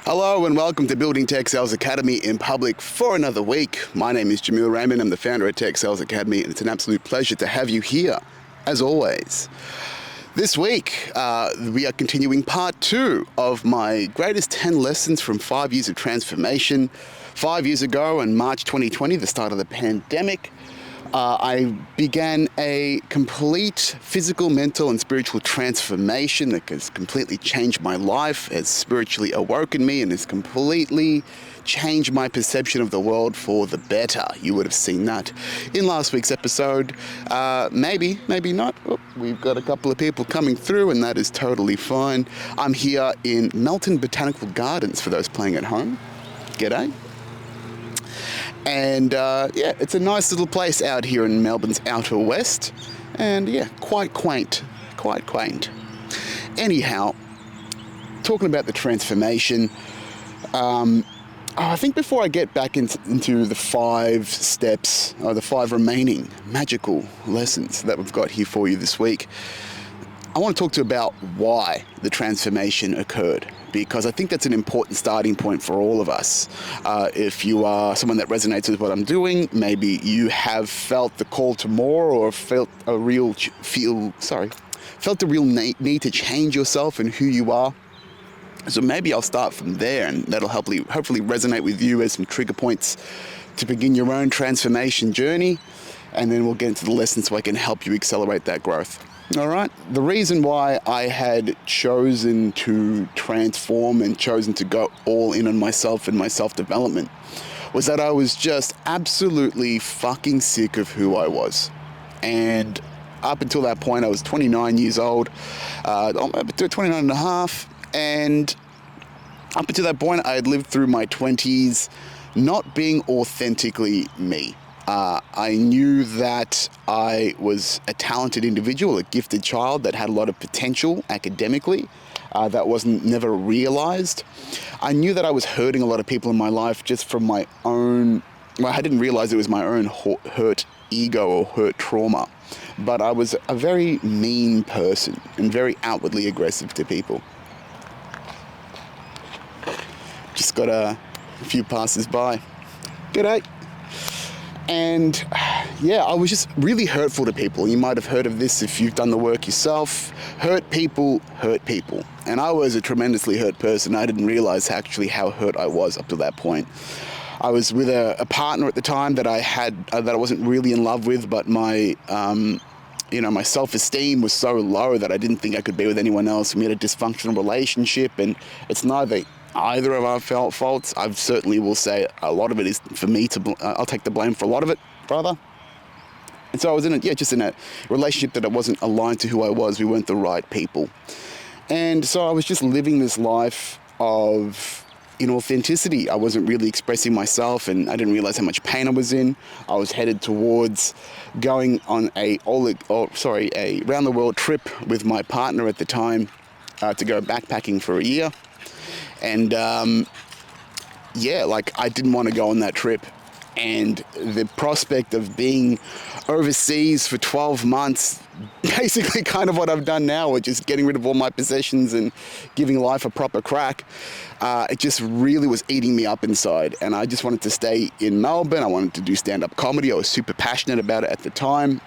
Hello and welcome to Building Tech Sales Academy in public for another week. My name is Jameel Raymond. I'm the founder of Tech Sales Academy, and it's an absolute pleasure to have you here, as always. This week, we are continuing part 2 of my greatest 10 lessons from 5 years of transformation. 5 years ago in March 2020, the start of the pandemic, I began a complete physical, mental, and spiritual transformation that has completely changed my life, has spiritually awoken me, and has completely changed my perception of the world for the better. You would have seen that in last week's episode. Maybe not. Oh, we've got a couple of people coming through, and that is totally fine. I'm here in Melton Botanical Gardens for those playing at home. G'day. And it's a nice little place out here in Melbourne's outer west. And quite quaint. Anyhow, talking about the transformation, I think before I get back into the 5 steps, or the 5 remaining magical lessons that we've got here for you this week, I want to talk to you about why the transformation occurred, because I think that's an important starting point for all of us. If you are someone that resonates with what I'm doing, maybe you have felt the call to more, or felt a real need to change yourself and who you are. So maybe I'll start from there, and that'll hopefully resonate with you as some trigger points to begin your own transformation journey, and then we'll get into the lessons so I can help you accelerate that growth. All right. The reason why I had chosen to transform and chosen to go all in on myself and my self-development was that I was just absolutely fucking sick of who I was. And up until that point, I was 29 years old, 29 and a half. And up until that point, I had lived through my 20s not being authentically me. I knew that I was a talented individual, a gifted child that had a lot of potential academically that wasn't never realized. I knew that I was hurting a lot of people in my life just from my own, I didn't realize it was my own hurt ego or hurt trauma. But I was a very mean person and very outwardly aggressive to people. Just got a few passers by. G'day. And I was just really hurtful to people. You might have heard of this if you've done the work yourself. Hurt people. And I was a tremendously hurt person. I didn't realize actually how hurt I was up to that point. I was with a partner at the time that I had, that I wasn't really in love with, but my self-esteem was so low that I didn't think I could be with anyone else. We had a dysfunctional relationship, and it's neither either of our faults. I certainly will say a lot of it is for me I'll take the blame for a lot of it, rather. And so I was in a relationship that I wasn't aligned to who I was. We weren't the right people. And so I was just living this life of inauthenticity. I wasn't really expressing myself, and I didn't realize how much pain I was in. I was headed towards going on a round the world trip with my partner at the time to go backpacking for a year. And I didn't want to go on that trip. And the prospect of being overseas for 12 months, basically kind of what I've done now, which is getting rid of all my possessions and giving life a proper crack, it just really was eating me up inside. And I just wanted to stay in Melbourne. I wanted to do stand-up comedy. I was super passionate about it at the time.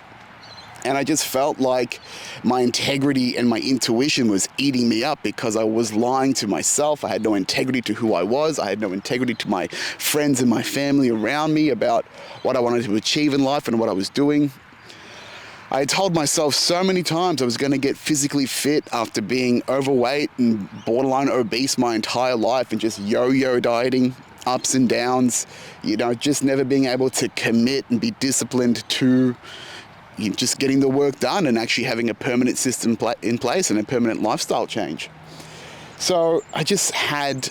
And I just felt like my integrity and my intuition was eating me up because I was lying to myself. I had no integrity to who I was. I had no integrity to my friends and my family around me about what I wanted to achieve in life and what I was doing. I had told myself so many times I was going to get physically fit after being overweight and borderline obese my entire life and just yo-yo dieting, ups and downs, just never being able to commit and be disciplined to just getting the work done and actually having a permanent system in place and a permanent lifestyle change. So I just had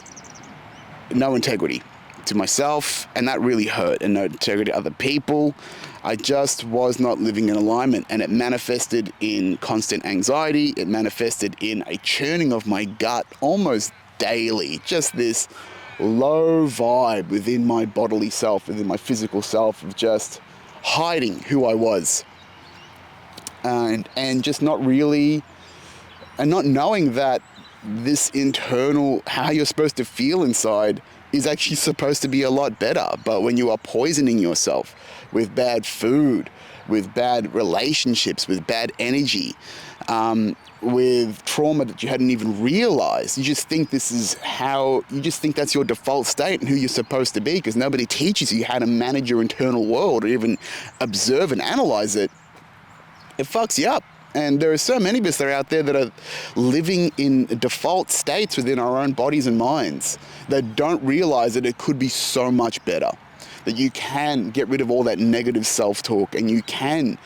no integrity to myself, and that really hurt, and no integrity to other people. I just was not living in alignment, and it manifested in constant anxiety. It manifested in a churning of my gut almost daily, just this low vibe within my bodily self, within my physical self, of just hiding who I was. And just not really, and not knowing that this internal, how you're supposed to feel inside is actually supposed to be a lot better. But when you are poisoning yourself with bad food, with bad relationships, with bad energy, with trauma that you hadn't even realized, you just think you just think that's your default state and who you're supposed to be, because nobody teaches you how to manage your internal world or even observe and analyze it. It fucks you up. And there are so many of us that are out there that are living in default states within our own bodies and minds that don't realize that it could be so much better. That you can get rid of all that negative self-talk, and you can,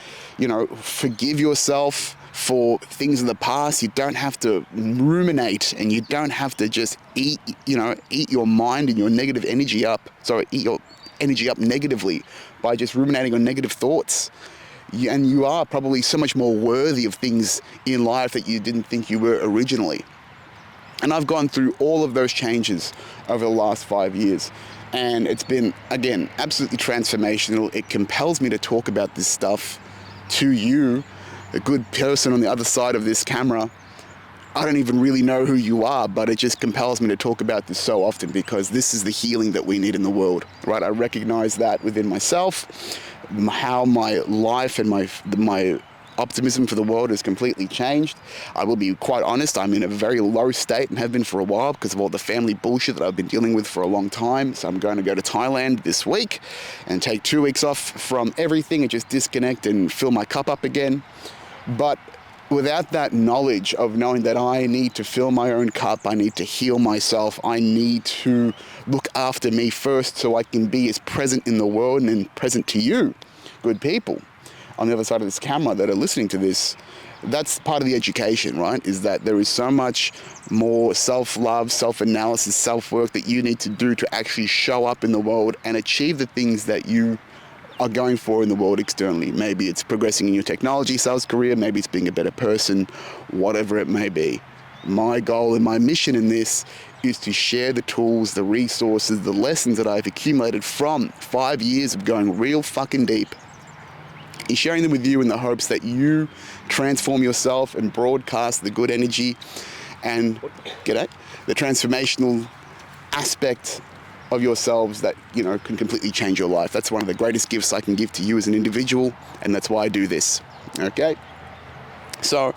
forgive yourself for things in the past. You don't have to ruminate, and you don't have to just eat your mind and your negative energy up. Eat your energy up negatively by just ruminating on negative thoughts. And you are probably so much more worthy of things in life that you didn't think you were originally. And I've gone through all of those changes over the last 5 years. And it's been, again, absolutely transformational. It compels me to talk about this stuff to you, a good person on the other side of this camera. I don't even really know who you are, but it just compels me to talk about this so often, because this is the healing that we need in the world, right? I recognize that within myself, how my life and my optimism for the world has completely changed. I will be quite honest, I'm in a very low state and have been for a while because of all the family bullshit that I've been dealing with for a long time. So I'm going to go to Thailand this week and take 2 weeks off from everything and just disconnect and fill my cup up again. But without that knowledge of knowing that I need to fill my own cup, I need to heal myself, I need to look after me first so I can be as present in the world and present to you, good people, on the other side of this camera that are listening to this. That's part of the education, right? Is that there is so much more self-love, self-analysis, self-work that you need to do to actually show up in the world and achieve the things that you are going for in the world externally. Maybe it's progressing in your technology sales career, maybe it's being a better person, whatever it may be. My goal and my mission in this is to share the tools, the resources, the lessons that I've accumulated from 5 years of going real fucking deep, and sharing them with you in the hopes that you transform yourself and broadcast the good energy and the transformational aspect of yourselves that, can completely change your life. That's one of the greatest gifts I can give to you as an individual, and that's why I do this. Okay? So,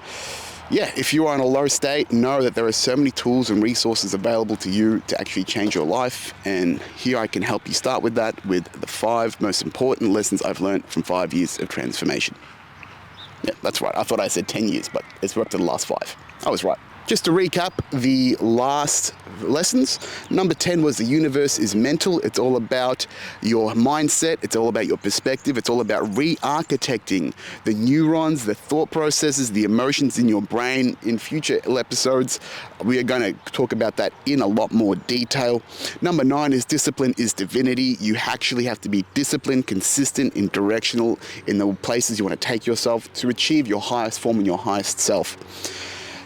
if you are in a low state, know that there are so many tools and resources available to you to actually change your life, and here I can help you start with that, with the 5 most important lessons I've learned from 5 years of transformation. Yeah, that's right. I thought I said 10 years, but it's up to the last 5. I was right. Just to recap the last lessons, number 10 was the universe is mental. It's all about your mindset. It's all about your perspective. It's all about re-architecting the neurons, the thought processes, the emotions in your brain. In future episodes, we are going to talk about that in a lot more detail. Number 9 is discipline is divinity. You actually have to be disciplined, consistent, and directional in the places you want to take yourself to achieve your highest form and your highest self.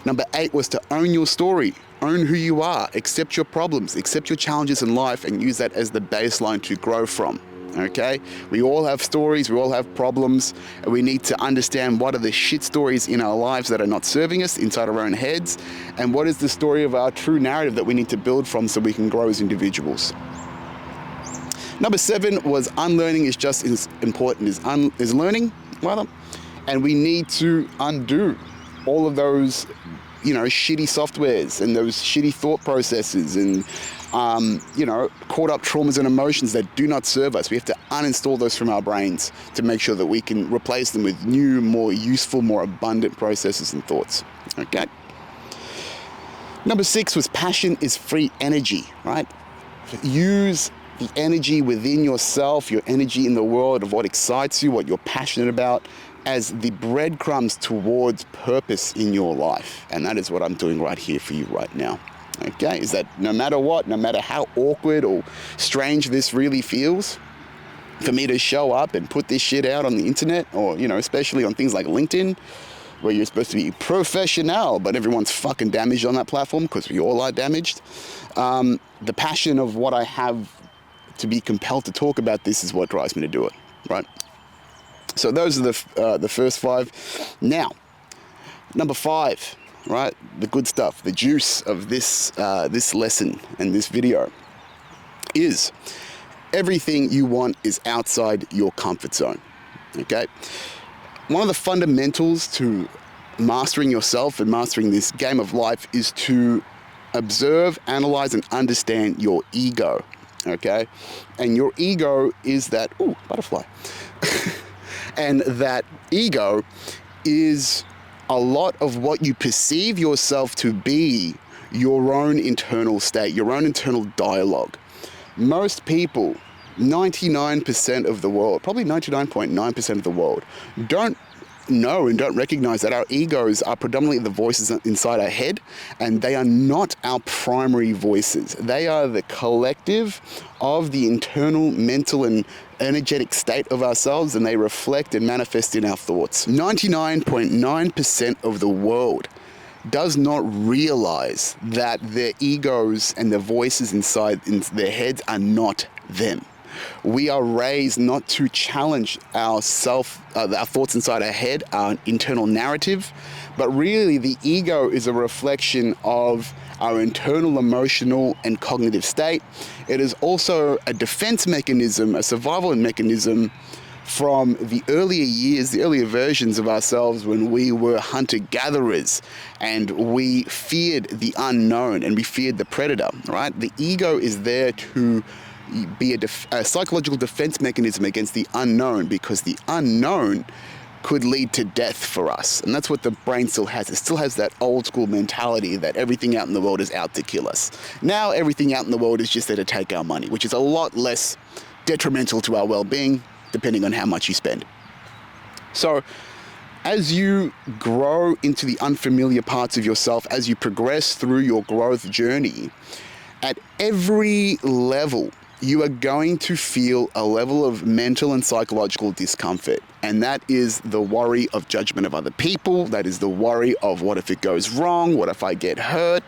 Number 8 was to own your story, own who you are, accept your problems, accept your challenges in life, and use that as the baseline to grow from, okay? We all have stories, we all have problems, and we need to understand what are the shit stories in our lives that are not serving us inside our own heads, and what is the story of our true narrative that we need to build from so we can grow as individuals. Number 7 was unlearning is just as important as learning, rather, and we need to undo all of those, shitty softwares and those shitty thought processes and, caught up traumas and emotions that do not serve us. We have to uninstall those from our brains to make sure that we can replace them with new, more useful, more abundant processes and thoughts, okay? Number 6 was passion is free energy, right? Use the energy within yourself, your energy in the world of what excites you, what you're passionate about, as the breadcrumbs towards purpose in your life. And that is what I'm doing right here for you right now. Okay? Is that no matter what, no matter how awkward or strange this really feels, for me to show up and put this shit out on the internet, or, especially on things like LinkedIn, where you're supposed to be professional, but everyone's fucking damaged on that platform because we all are damaged. The passion of what I have to be compelled to talk about this is what drives me to do it, right? So those are the first 5. Now, number 5, right? The good stuff, the juice of this lesson and this video is everything you want is outside your comfort zone, okay? One of the fundamentals to mastering yourself and mastering this game of life is to observe, analyze, and understand your ego, okay? And your ego is that, ooh, butterfly. And that ego is a lot of what you perceive yourself to be, your own internal state, your own internal dialogue. Most people, 99% of the world, probably 99.9% of the world, don't know and don't recognize that our egos are predominantly the voices inside our head, and they are not our primary voices. They are the collective of the internal mental and energetic state of ourselves, and they reflect and manifest in our thoughts. 99.9% of the world does not realize that their egos and the voices inside their heads are not them. We are raised not to challenge our thoughts inside our head, our internal narrative, but really the ego is a reflection of our internal emotional and cognitive state. It is also a defense mechanism, a survival mechanism from the earlier years, the earlier versions of ourselves when we were hunter-gatherers and we feared the unknown and we feared the predator, right? The ego is there to be a psychological defense mechanism against the unknown, because the unknown could lead to death for us. And that's what the brain still has. It still has that old school mentality that everything out in the world is out to kill us. Now everything out in the world is just there to take our money, which is a lot less detrimental to our well-being, depending on how much you spend. So as you grow into the unfamiliar parts of yourself, as you progress through your growth journey, at every level, you are going to feel a level of mental and psychological discomfort. And that is the worry of judgment of other people. That is the worry of what if it goes wrong? What if I get hurt?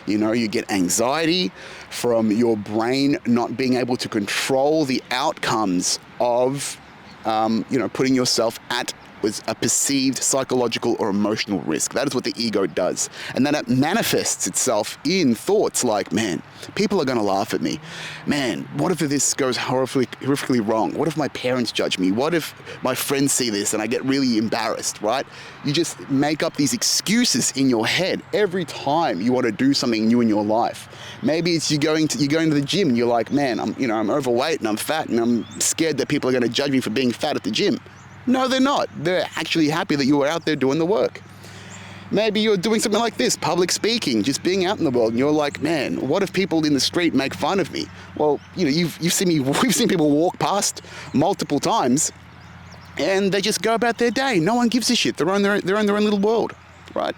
You know, you get anxiety from your brain not being able to control the outcomes of, putting yourself at was a perceived psychological or emotional risk. That is what the ego does. And then it manifests itself in thoughts like, man, people are gonna laugh at me. Man, what if this goes horrifically wrong? What if my parents judge me? What if my friends see this and I get really embarrassed, right? You just make up these excuses in your head every time you want to do something new in your life. Maybe it's you're going to the gym and you're like, man, I'm overweight and I'm fat and I'm scared that people are gonna judge me for being fat at the gym. No, they're not. They're actually happy that you were out there doing the work. Maybe you're doing something like this, public speaking, just being out in the world, and you're like, man, what if people in the street make fun of me? Well, we've seen people walk past multiple times, and they just go about their day. No one gives a shit. They're in their own little world, right?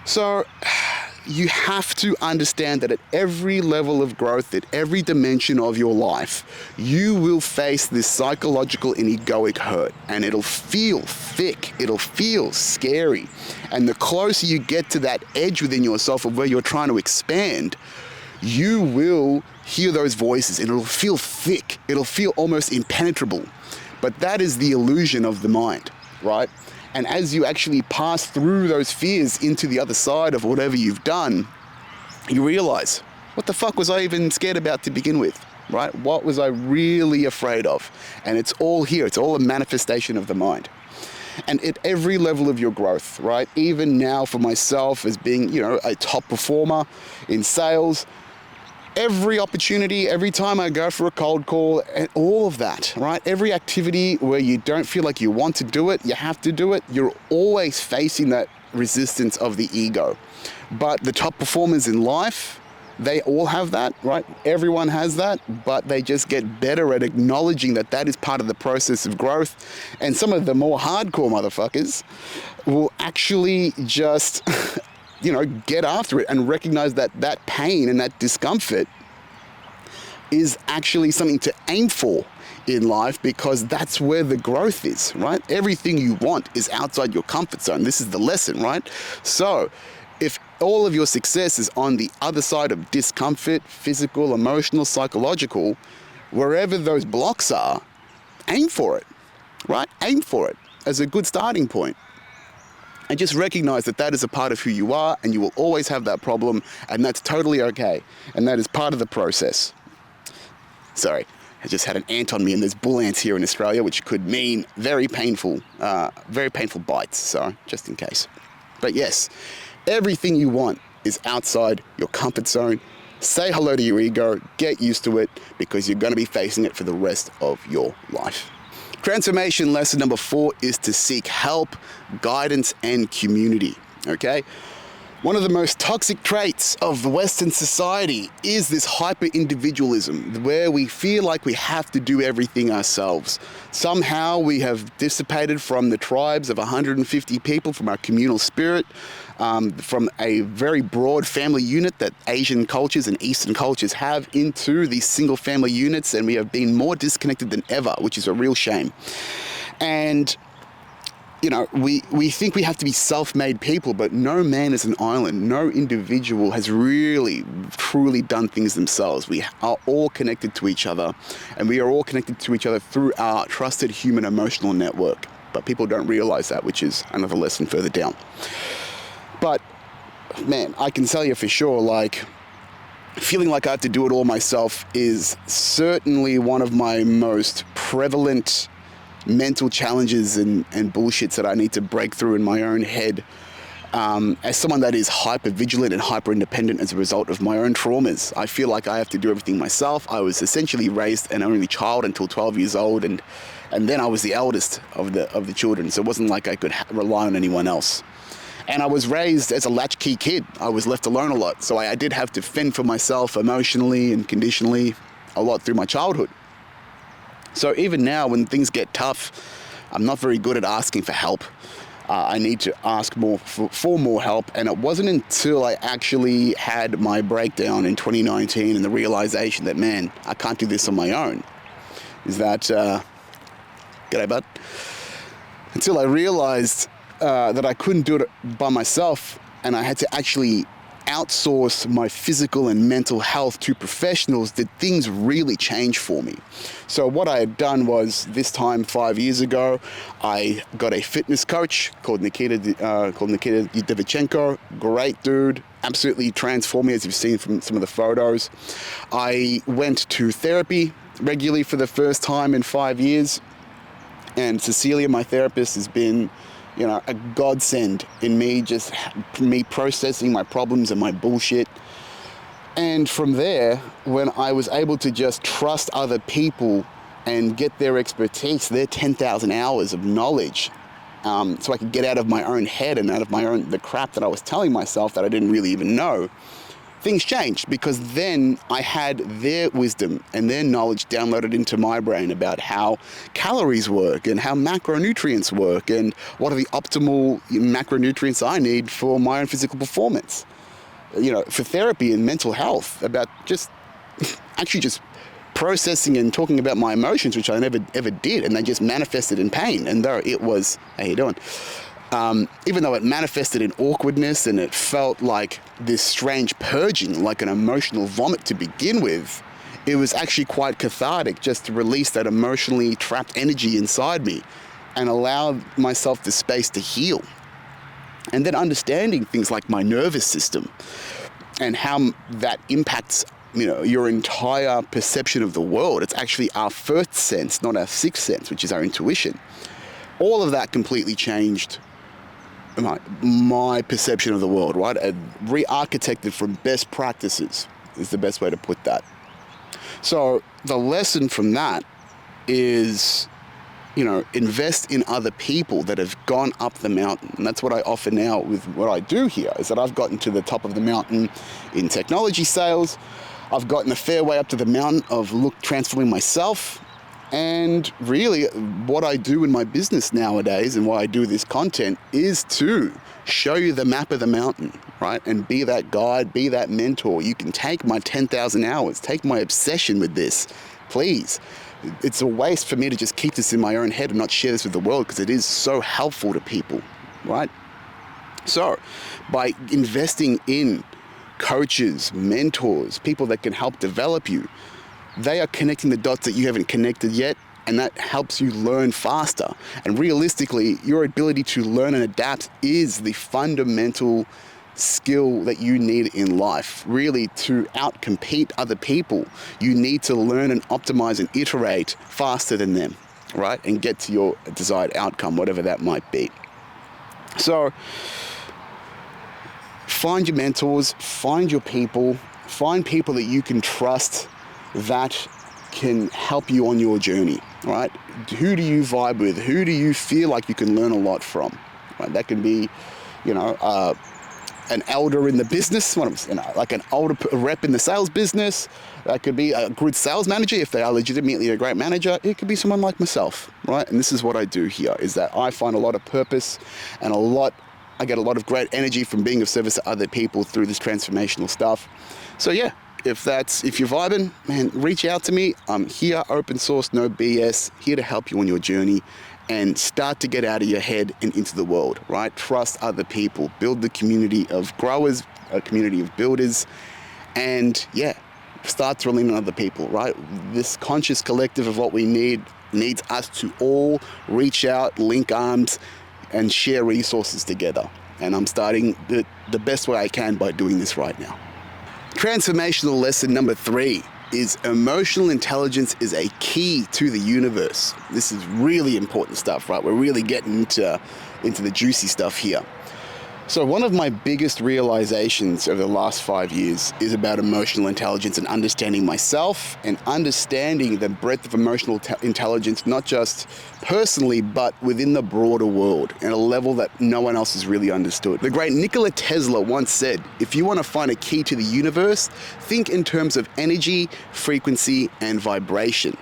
So you have to understand that at every level of growth, at every dimension of your life, you will face this psychological and egoic hurt, and it'll feel thick, it'll feel scary. And the closer you get to that edge within yourself of where you're trying to expand, you will hear those voices and it'll feel thick, it'll feel almost impenetrable. But that is the illusion of the mind, right? And as you actually pass through those fears into the other side of whatever you've done, you realize, what the fuck was I even scared about to begin with, right? What was I really afraid of? And it's all here. It's all a manifestation of the mind. And at every level of your growth, right? Even now for myself as being, a top performer in sales, every opportunity, every time I go for a cold call, and all of that, right? Every activity where you don't feel like you want to do it, you have to do it, you're always facing that resistance of the ego. But the top performers in life, they all have that, right? Everyone has that, but they just get better at acknowledging that that is part of the process of growth. And some of the more hardcore motherfuckers will actually just get after it and recognize that that pain and that discomfort is actually something to aim for in life, because that's where the growth is, right? Everything you want is outside your comfort zone. This is the lesson, right? So if all of your success is on the other side of discomfort, physical, emotional, psychological, wherever those blocks are, aim for it, right? Aim for it as a good starting point. And just recognize that that is a part of who you are, and you will always have that problem, and that's totally okay. And that is part of the process. Sorry, I just had an ant on me, and there's bull ants here in Australia, which could mean very painful bites, so just in case. But yes, everything you want is outside your comfort zone. Say hello to your ego, get used to it, because you're going to be facing it for the rest of your life. Transformation lesson number 4 is to seek help, guidance, and community, okay? One of the most toxic traits of the Western society is this hyper-individualism, where we feel like we have to do everything ourselves. Somehow we have dissipated from the tribes of 150 people, from our communal spirit, from a very broad family unit that Asian cultures and Eastern cultures have, into these single family units, and we have been more disconnected than ever, which is a real shame. And you know, we think we have to be self-made people, but no man is an island. No individual has really, truly done things themselves. We are all connected to each other, and we are all connected to each other through our trusted human emotional network. But people don't realize that, which is another lesson further down. But, man, I can tell you for sure, like, feeling like I have to do it all myself is certainly one of my most prevalent mental challenges and bullshits that I need to break through in my own head, as someone that is hyper vigilant and hyper independent as a result of my own traumas. I feel like I have to do everything myself. I was essentially raised an only child until 12 years old, and then I was the eldest of the children, so it wasn't like I could rely on anyone else. And I was raised as a latchkey kid. I was left alone a lot, so I did have to fend for myself emotionally and conditionally a lot through my childhood. So even now, when things get tough, I'm not very good at asking for help. I need to ask more for more help. And it wasn't until I actually had my breakdown in 2019 and the realization that, man, I can't do this on my own. Is that, g'day, bud? Until I realized that I couldn't do it by myself, and I had to actually outsource my physical and mental health to professionals, did things really change for me. So what I had done was, this time 5 years ago, I got a fitness coach called Nikita Yudevichenko. Great dude, absolutely transformed me, as you've seen from some of the photos. I went to therapy regularly for the first time in 5 years, and Cecilia, my therapist, has been, you know, a godsend in me processing my problems and my bullshit. And from there, when I was able to just trust other people and get their expertise, their 10,000 hours of knowledge, so I could get out of my own head and out of the crap that I was telling myself that I didn't really even know, things changed, because then I had their wisdom and their knowledge downloaded into my brain about how calories work and how macronutrients work and what are the optimal macronutrients I need for my own physical performance. You know, for therapy and mental health, about just actually just processing and talking about my emotions, which I never ever did, and they just manifested in pain. And though it was, how you doing? Even though it manifested in awkwardness and it felt like this strange purging, like an emotional vomit to begin with, it was actually quite cathartic just to release that emotionally trapped energy inside me and allow myself the space to heal. And then understanding things like my nervous system and how that impacts, you know, your entire perception of the world. It's actually our first sense, not our sixth sense, which is our intuition. All of that completely changed my perception of the world, right? Re-architected from best practices is the best way to put that. So the lesson from that is, you know, invest in other people that have gone up the mountain. And that's what I offer now with what I do here, is that I've gotten to the top of the mountain in technology sales. I've gotten a fair way up to the mountain of transforming myself. And really, what I do in my business nowadays and why I do this content is to show you the map of the mountain, right? And be that guide, be that mentor. You can take my 10,000 hours, take my obsession with this, please. It's a waste for me to just keep this in my own head and not share this with the world, because it is so helpful to people, right? So by investing in coaches, mentors, people that can help develop you, they are connecting the dots that you haven't connected yet, and that helps you learn faster. And realistically, your ability to learn and adapt is the fundamental skill that you need in life. Really, to outcompete other people, you need to learn and optimize and iterate faster than them, right? And get to your desired outcome, whatever that might be. So find your mentors, find your people, find people that you can trust that can help you on your journey, right? Who do you vibe with? Who do you feel like you can learn a lot from? Right? That can be, an elder in the business, like an older rep in the sales business. That could be a good sales manager if they are legitimately a great manager. It could be someone like myself, right? And this is what I do here, is that I find a lot of purpose and I get a lot of great energy from being of service to other people through this transformational stuff. So yeah, if you're vibing, man, reach out to me. I'm here, open source, no BS, here to help you on your journey and start to get out of your head and into the world, right? Trust other people, build the community of growers, a community of builders, and yeah, start to lean on other people, right? This conscious collective of what we needs us to all reach out, link arms, and share resources together. And I'm starting the best way I can by doing this right now. Transformational lesson number 3 is emotional intelligence is a key to the universe. This is really important stuff, right? We're really getting into the juicy stuff here. So one of my biggest realizations over the last 5 years is about emotional intelligence and understanding myself and understanding the breadth of emotional intelligence, not just personally, but within the broader world at a level that no one else has really understood. The great Nikola Tesla once said, if you want to find a key to the universe, think in terms of energy, frequency, and vibration.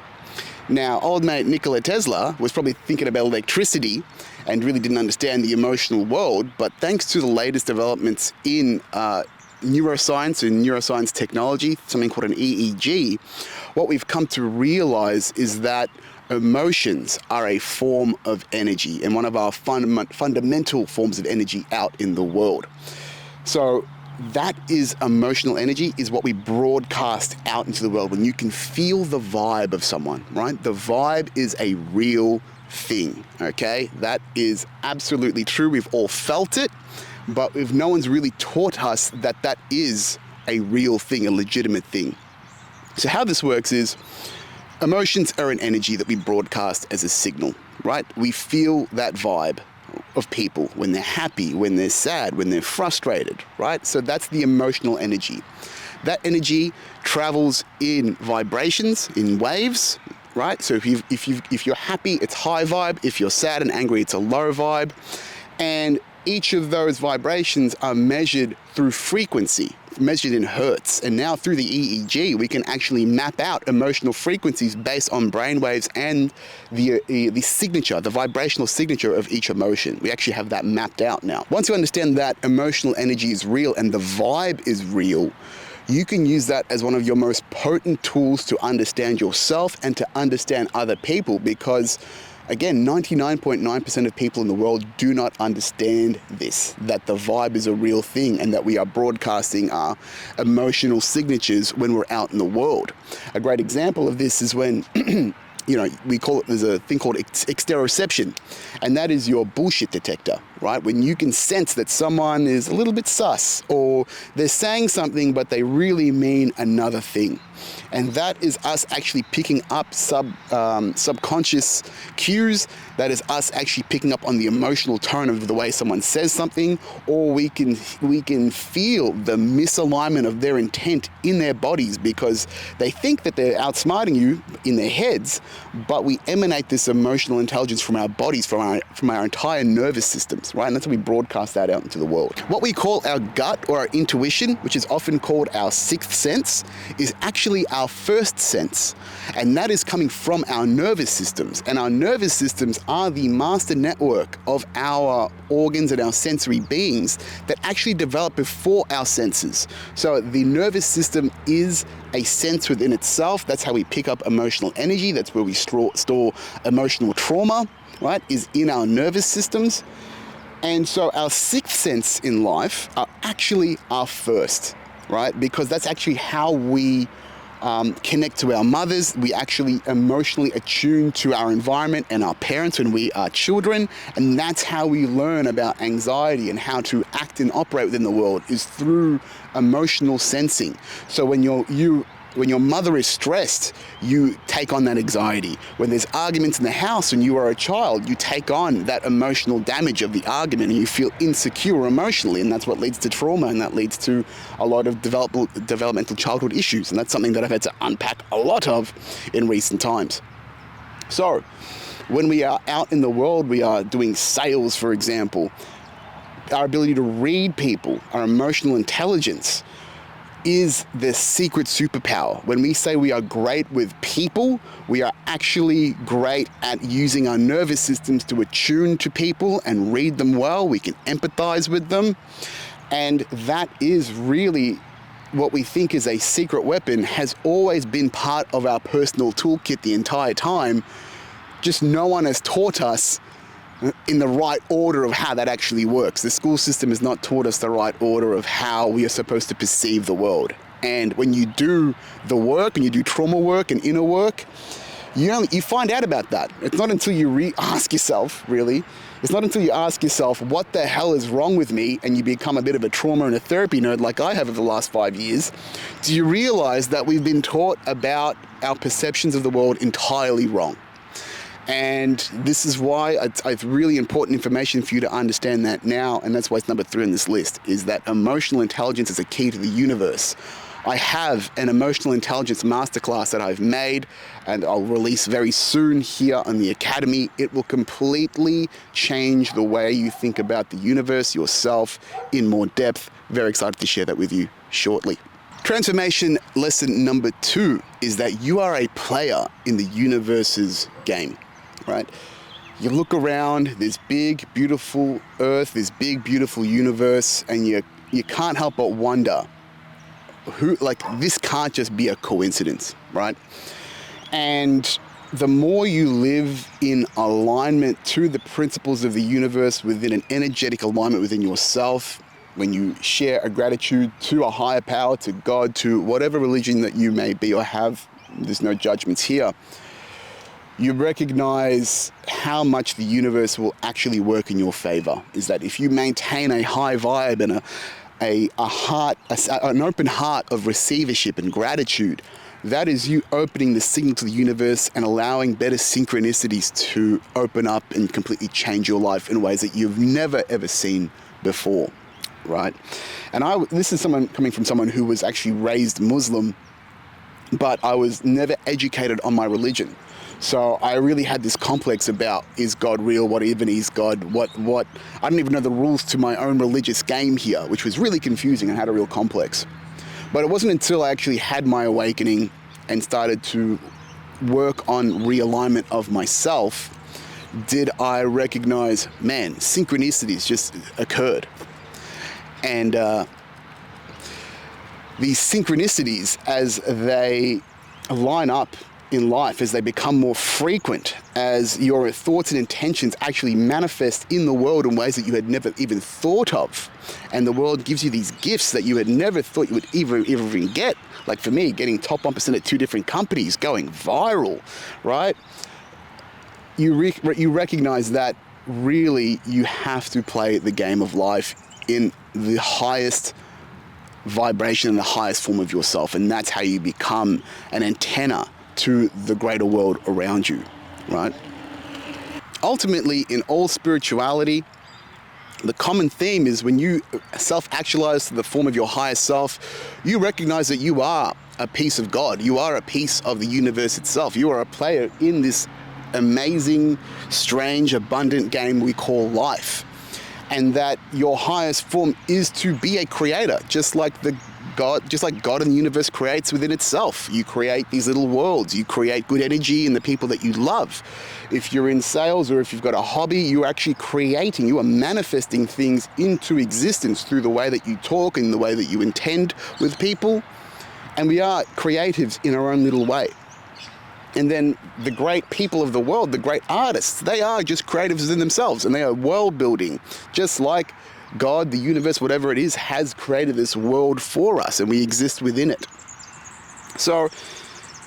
Now, old mate Nikola Tesla was probably thinking about electricity and really didn't understand the emotional world, but thanks to the latest developments in neuroscience and neuroscience technology, something called an EEG, what we've come to realize is that emotions are a form of energy and one of our fundamental forms of energy out in the world. So that is emotional energy, is what we broadcast out into the world when you can feel the vibe of someone, right? The vibe is a real thing, okay? That is absolutely true. We've all felt it, but if no one's really taught us that that is a real thing, a legitimate thing. So how this works is emotions are an energy that we broadcast as a signal, right? We feel that vibe of people when they're happy, when they're sad, when they're frustrated, right? So that's the emotional energy. That energy travels in vibrations, in waves, right? So if you're happy, it's high vibe. If you're sad and angry, it's a low vibe. And each of those vibrations are measured through frequency, measured in hertz. And now through the EEG, we can actually map out emotional frequencies based on brainwaves and the signature, the vibrational signature of each emotion. We actually have that mapped out now. Once you understand that emotional energy is real and the vibe is real, you can use that as one of your most potent tools to understand yourself and to understand other people, because again, 99.9% of people in the world do not understand this, that the vibe is a real thing and that we are broadcasting our emotional signatures when we're out in the world. A great example of this is when there's a thing called exteroception, and that is your bullshit detector, right? When you can sense that someone is a little bit sus, or they're saying something but they really mean another thing. And that is us actually picking up subconscious cues. That is us actually picking up on the emotional tone of the way someone says something, or we can feel the misalignment of their intent in their bodies because they think that they're outsmarting you in their heads, but we emanate this emotional intelligence from our bodies, from our entire nervous systems, right? And that's how we broadcast that out into the world. What we call our gut or our intuition, which is often called our sixth sense, is actually our first sense, and that is coming from our nervous systems. And our nervous systems are the master network of our organs and our sensory beings that actually develop before our senses. So the nervous system is a sense within itself. That's how we pick up emotional energy. That's where we store emotional trauma, right, is in our nervous systems. And so our sixth sense in life are actually our first, right? Because that's actually how we connect to our mothers. We actually emotionally attune to our environment and our parents when we are children. And that's how we learn about anxiety and how to act and operate within the world, is through emotional sensing. So when your mother is stressed, you take on that anxiety. When there's arguments in the house and you are a child, you take on that emotional damage of the argument and you feel insecure emotionally. And that's what leads to trauma, and that leads to a lot of developmental childhood issues. And that's something that I've had to unpack a lot of in recent times. So when we are out in the world, we are doing sales, for example, our ability to read people, our emotional intelligence, is the secret superpower. When we say we are great with people, we are actually great at using our nervous systems to attune to people and read them well. We can empathize with them. And that is really what we think is a secret weapon, has always been part of our personal toolkit the entire time. Just no one has taught us in the right order of how that actually works. The school system has not taught us the right order of how we are supposed to perceive the world. And when you do the work, and you do trauma work and inner work, you find out about that. It's not until you ask yourself, really, it's not until you ask yourself, what the hell is wrong with me? And you become a bit of a trauma and a therapy nerd like I have over the last 5 years, do you realize that we've been taught about our perceptions of the world entirely wrong. And this is why it's really important information for you to understand that now, and that's why it's number 3 on this list, is that emotional intelligence is a key to the universe. I have an emotional intelligence masterclass that I've made, and I'll release very soon here on the Academy. It will completely change the way you think about the universe, yourself, in more depth. Very excited to share that with you shortly. Transformation lesson number 2 is that you are a player in the universe's game. Right? You look around, this big, beautiful earth, this big, beautiful universe, and you can't help but wonder, this can't just be a coincidence, right? And the more you live in alignment to the principles of the universe, within an energetic alignment within yourself, when you share a gratitude to a higher power, to God, to whatever religion that you may be or have, there's no judgments here, you recognize how much the universe will actually work in your favor. Is that if you maintain a high vibe and an open heart of receivership and gratitude, that is you opening the signal to the universe and allowing better synchronicities to open up and completely change your life in ways that you've never ever seen before, right? And this is coming from someone who was actually raised Muslim, but I was never educated on my religion. So I really had this complex about, is God real? What even is God? What? I didn't even know the rules to my own religious game here, which was really confusing and had a real complex. But it wasn't until I actually had my awakening and started to work on realignment of myself did I recognize, man, synchronicities just occurred. And these synchronicities, as they line up in life, as they become more frequent, as your thoughts and intentions actually manifest in the world in ways that you had never even thought of, and the world gives you these gifts that you had never thought you would even get. Like for me, getting top 1% at 2 different companies, going viral, right? You recognize that really you have to play the game of life in the highest vibration and the highest form of yourself, and that's how you become an antenna to the greater world around you, right? Ultimately, in all spirituality, the common theme is when you self-actualize to the form of your higher self, you recognize that you are a piece of God. You are a piece of the universe itself. You are a player in this amazing, strange, abundant game we call life. And that your highest form is to be a creator, just like God in the universe creates within itself. You create these little worlds. You create good energy in the people that you love. If you're in sales or if you've got a hobby, you're actually creating, you are manifesting things into existence through the way that you talk and the way that you intend with people. And we are creatives in our own little way. And then the great people of the world, the great artists, they are just creatives within themselves, and they are world building, just like God, the universe, whatever it is, has created this world for us, and we exist within it. So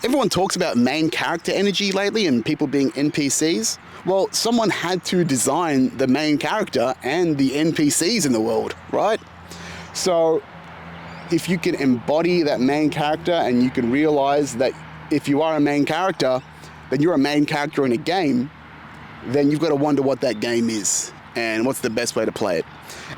everyone talks about main character energy lately and people being NPCs. Well, someone had to design the main character and the NPCs in the world, right? So if you can embody that main character and you can realize that if you are a main character, then you're a main character in a game, then you've got to wonder what that game is and what's the best way to play it.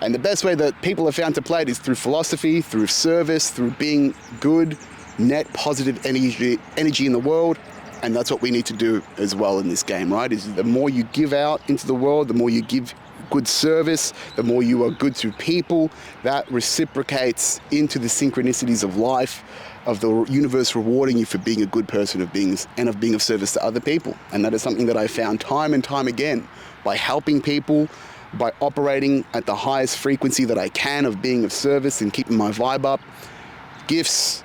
And the best way that people have found to play it is through philosophy, through service, through being good, net positive energy in the world. And that's what we need to do as well in this game, right? Is the more you give out into the world, the more you give good service, the more you are good to people, that reciprocates into the synchronicities of life, of the universe rewarding you for being a good person of being of service to other people. And that is something that I found time and time again by helping people, by operating at the highest frequency that I can of being of service and keeping my vibe up. Gifts,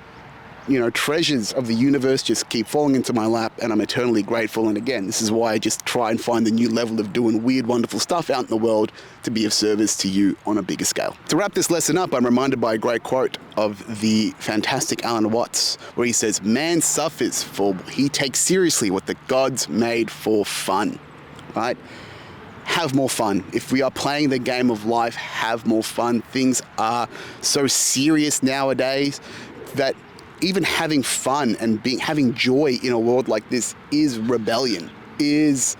treasures of the universe just keep falling into my lap, and I'm eternally grateful. And again, this is why I just try and find the new level of doing weird, wonderful stuff out in the world to be of service to you on a bigger scale. To wrap this lesson up, I'm reminded by a great quote of the fantastic Alan Watts, where he says, "Man suffers for he takes seriously what the gods made for fun," right? Have more fun. If we are playing the game of life, have more fun. Things are so serious nowadays that even having fun and having joy in a world like this is rebellion, is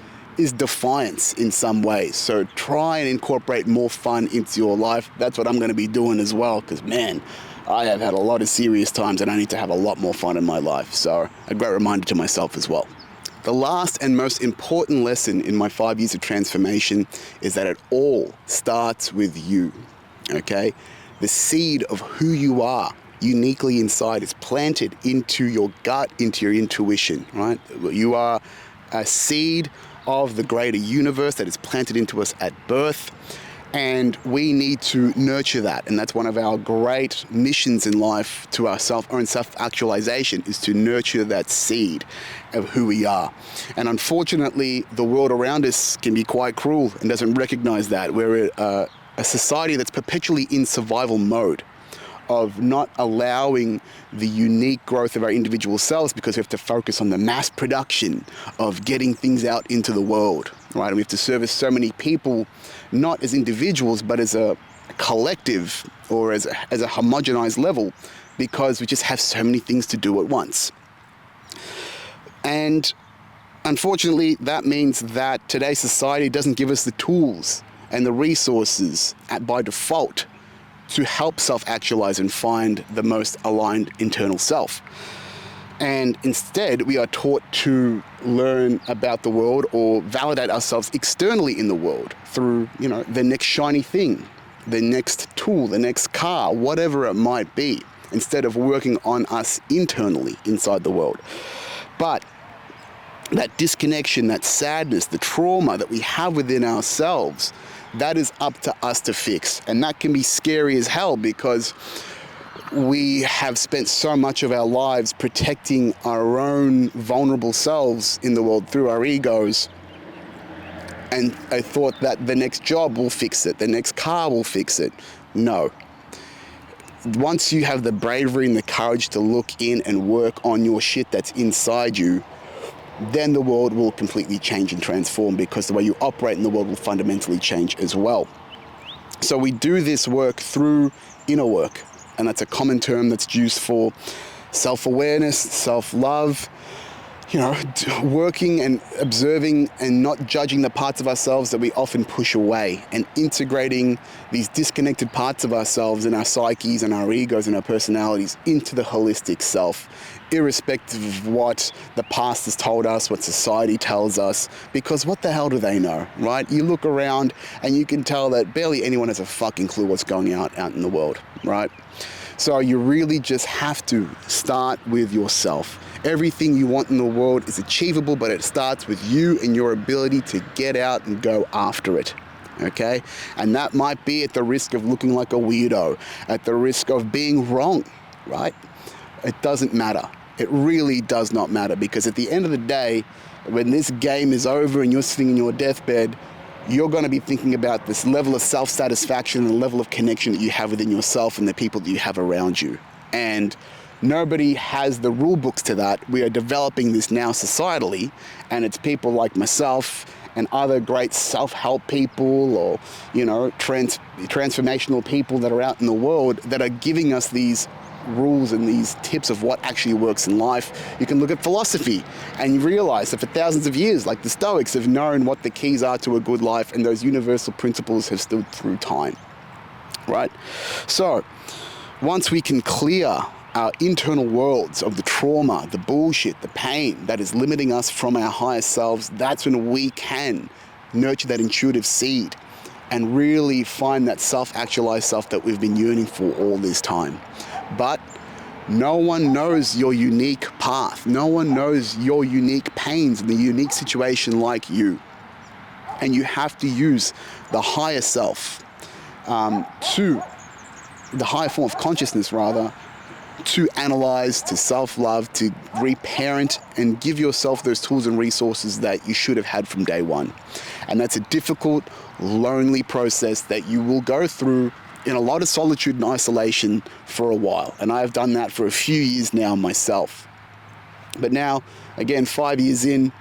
defiance in some ways. So try and incorporate more fun into your life. That's what I'm going to be doing as well, because man, I have had a lot of serious times and I need to have a lot more fun in my life. So a great reminder to myself as well. The last and most important lesson in my 5 years of transformation is that it all starts with you, okay? The seed of who you are uniquely inside is planted into your gut, into your intuition, right? You are a seed of the greater universe that is planted into us at birth, and we need to nurture that. And that's one of our great missions in life to our own self-actualization, is to nurture that seed of who we are. And unfortunately, the world around us can be quite cruel and doesn't recognize that. We're a society that's perpetually in survival mode, of not allowing the unique growth of our individual selves, because we have to focus on the mass production of getting things out into the world, right? And we have to service so many people, not as individuals, but as a collective or as a homogenized level, because we just have so many things to do at once. And unfortunately, that means that today's society doesn't give us the tools and the resources by default to help self-actualize and find the most aligned internal self. And instead, we are taught to learn about the world or validate ourselves externally in the world through, the next shiny thing, the next tool, the next car, whatever it might be, instead of working on us internally inside the world. But that disconnection, that sadness, the trauma that we have within ourselves, that is up to us to fix. And that can be scary as hell, because we have spent so much of our lives protecting our own vulnerable selves in the world through our egos. And I thought that the next job will fix it, the next car will fix it. No. Once you have the bravery and the courage to look in and work on your shit that's inside you, then the world will completely change and transform, because the way you operate in the world will fundamentally change as well. So we do this work through inner work, and that's a common term that's used for self-awareness, self-love, working and observing and not judging the parts of ourselves that we often push away, and integrating these disconnected parts of ourselves and our psyches and our egos and our personalities into the holistic self, irrespective of what the past has told us, what society tells us, because what the hell do they know, right? You look around and you can tell that barely anyone has a fucking clue what's going out in the world, right? So you really just have to start with yourself. Everything you want in the world is achievable, but it starts with you and your ability to get out and go after it, okay? And that might be at the risk of looking like a weirdo, at the risk of being wrong, right? It doesn't matter. It really does not matter, because at the end of the day, when this game is over and you're sitting in your deathbed, you're going to be thinking about this level of self-satisfaction and the level of connection that you have within yourself and the people that you have around you. And Nobody has the rule books to that. We are developing this now societally, and it's people like myself and other great self-help people, or transformational people that are out in the world that are giving us these rules and these tips of what actually works in life. You can look at philosophy and you realize that for thousands of years, like the Stoics have known what the keys are to a good life, and those universal principles have stood through time, right? So once we can clear our internal worlds of the trauma, the bullshit, the pain that is limiting us from our higher selves, that's when we can nurture that intuitive seed and really find that self-actualized self that we've been yearning for all this time. But no one knows your unique path. No one knows your unique pains and the unique situation like you. And you have to use the higher self, the higher form of consciousness rather, to analyze, to self-love, to reparent, and give yourself those tools and resources that you should have had from day one. And that's a difficult, lonely process that you will go through in a lot of solitude and isolation for a while. And I have done that for a few years now myself. But now, again, 5 years in,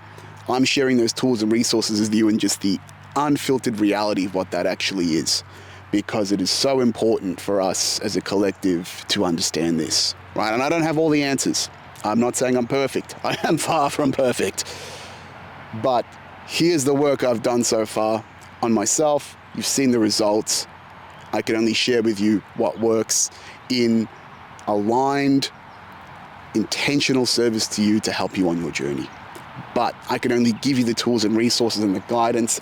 I'm sharing those tools and resources with you in just the unfiltered reality of what that actually is, because it is so important for us as a collective to understand this, right? And I don't have all the answers. I'm not saying I'm perfect. I am far from perfect. But here's the work I've done so far on myself. You've seen the results. I can only share with you what works in aligned, intentional service to you to help you on your journey. But I can only give you the tools and resources and the guidance.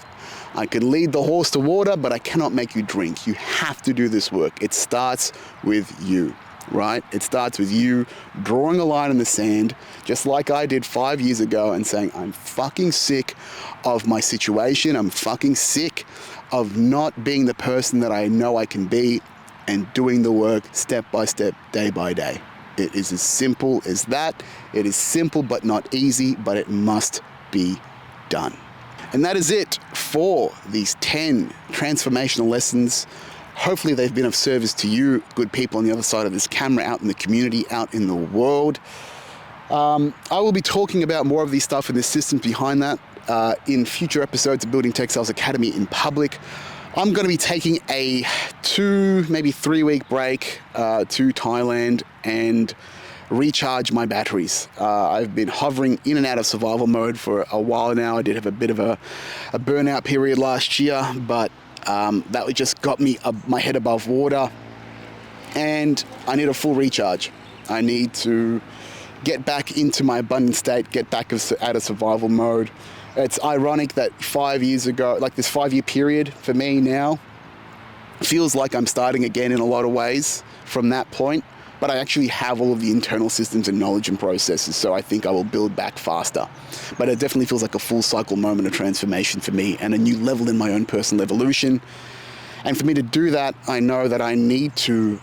I can lead the horse to water, but I cannot make you drink. You have to do this work. It starts with you, right? It starts with you drawing a line in the sand, just like I did 5 years ago, and saying, I'm fucking sick of my situation. I'm fucking sick of not being the person that I know I can be, and doing the work step by step, day by day. It is as simple as that. It is simple but not easy, but it must be done. And that is it for these 10 transformational lessons. Hopefully they've been of service to you, good people on the other side of this camera, out in the community, out in the world. I will be talking about more of these stuff and the systems behind that in future episodes of Building Tech Sales Academy in public. I'm going to be taking a 2, maybe 3 week break to Thailand and recharge my batteries. I've been hovering in and out of survival mode for a while now. I did have a bit of a burnout period last year, but that just got me my head above water, and I need a full recharge. I need to get back into my abundant state, get back out of survival mode. It's ironic that 5 years ago, like this 5-year period for me now, feels like I'm starting again in a lot of ways from that point. But I actually have all of the internal systems and knowledge and processes, so I think I will build back faster. But it definitely feels like a full cycle moment of transformation for me, and a new level in my own personal evolution. And for me to do that, I know that I need to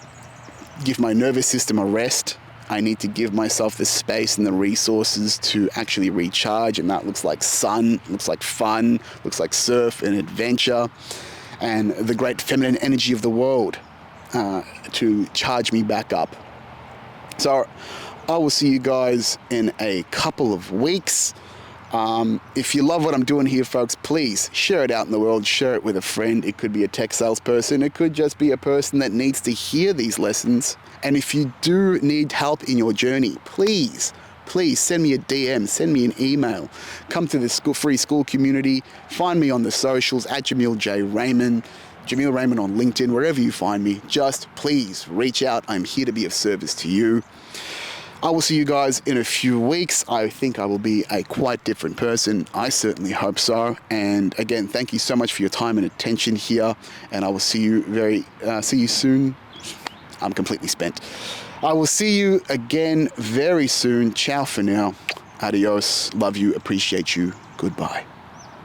give my nervous system a rest. I need to give myself the space and the resources to actually recharge, and that looks like sun, looks like fun, looks like surf and adventure, and the great feminine energy of the world to charge me back up. So I will see you guys in a couple of weeks. If you love what I'm doing here, folks, please share it out in the world. Share it with a friend. It could be a tech salesperson. It could just be a person that needs to hear these lessons. And if you do need help in your journey, please send me a DM, send me an email. Come to the free school community. Find me on the socials at Jameel J. Raymond. Jameel Raymond on LinkedIn, wherever you find me. Just please reach out. I'm here to be of service to you. I will see you guys in a few weeks. I think I will be a quite different person. I certainly hope so. And again, thank you so much for your time and attention here. And I will see you soon. I'm completely spent. I will see you again very soon. Ciao for now. Adios. Love you. Appreciate you. Goodbye.